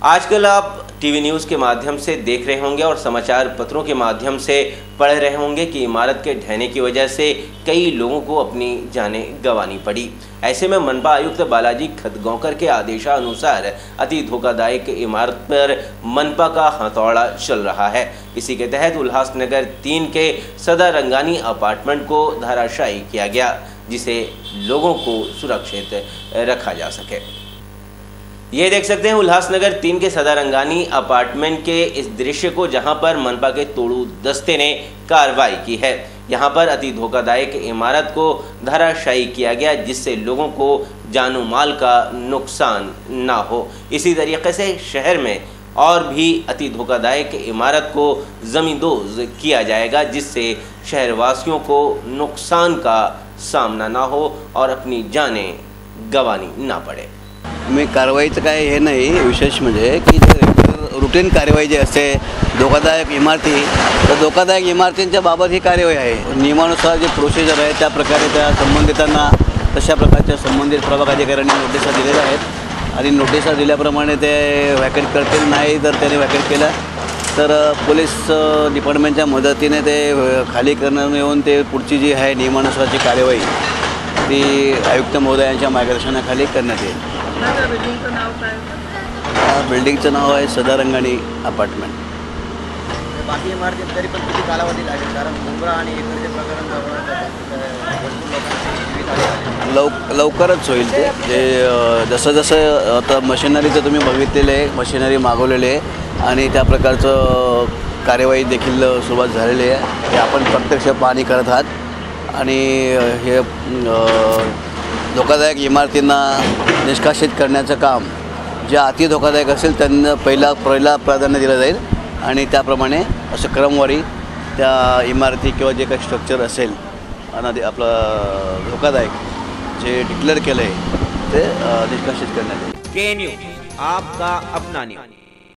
आजकल आप TV news के माध्यम से देख रहे होंगे और समाचार पत्रों के माध्यम से पढ़ रहे होंगे कि इमारत के ढहने की वजह से कई लोगों को अपनी जानें गंवानी पड़ी। ऐसे में मनपा आयुक्त बालाजी खतगांवकर के आदेशानुसार अति धोखादायक इमारत पर मनपा का हथौड़ा चल रहा है। इसी के तहत उल्लासनगर 3 के सदारंगानी अपार्टमेंट को धराशायी किया गया, जिसे लोगों को सुरक्षित रखा जा सके। ये देख सकते हैं उल्लासनगर 3 के सदारंगानी अपार्टमेंट के इस दृश्य को, जहां पर मनपा के तोड़ू दस्ते ने कार्रवाई की है। यहां पर अति धोखादायक इमारत को धराशायी किया गया, जिससे लोगों को जानो माल का नुकसान ना हो। इसी तरीके से शहर में और भी अति धोखादायक इमारत को ज़मींदोज़ किया जाएगा, जिससे शहरवासियों को नुकसान का सामना ना हो और अपनी जानें गंवानी ना पड़े। मी कारवाईचं काय हे नाही, विशेष म्हणजे की जे रेग्युलर रुटीन कार्यवाही जे असते धोकादायक इमारती, तर धोकादायक इमारतींच्या बाबत ही कार्यवाही आहे। नियमानुसार जे प्रोसिजर आहे त्या प्रकारे त्या संबंधितांना तशा प्रकारच्या संबंधित प्रभाग अधिकाऱ्यांनी नोटिसा दिलेल्या आहेत आणि नोटिसा दिल्याप्रमाणे ते वॅकेट करतील, नाही जर त्याने वॅकेट केलं तर पोलीस डिपार्टमेंटच्या मदतीने ते खाली करण्यात येऊन ते पुढची जी आहे नियमानुसारची कार्यवाही ती आयुक्त महोदयांच्या मार्गदर्शनाखाली करण्यात येईल। बिल्डिंगचं नाव काय? बिल्डिंगचं नाव आहे सदारंगानी अपार्टमेंट। बाकी इमारतीत तरी पण किती कालावधी लागेल? कारण मुंब्रा आणि इकडचे प्रकरण लवकरच होईल ते। जे जसं जसं आता मशिनरीचं तुम्ही बघितलेलं आहे, मशिनरी मागवलेली आहे आणि त्या प्रकारचं कार्यवाही देखील सुरुवात झालेली आहे। ते आपण प्रत्यक्ष पाहणी करत आहात आणि हे धोकादायक इमारतींना निष्कासित करण्याचं काम जे अति धोकादायक असेल त्यांना पहिला प्राधान्य दिलं जाईल आणि त्याप्रमाणे असं क्रमवारी त्या इमारती किंवा जे काही स्ट्रक्चर असेल आणि आपलं धोकादायक जे डिक्लेअर केलं आहे ते निष्कासित करण्यात येईल। के न्यूज़, आपका अपना न्यूज़।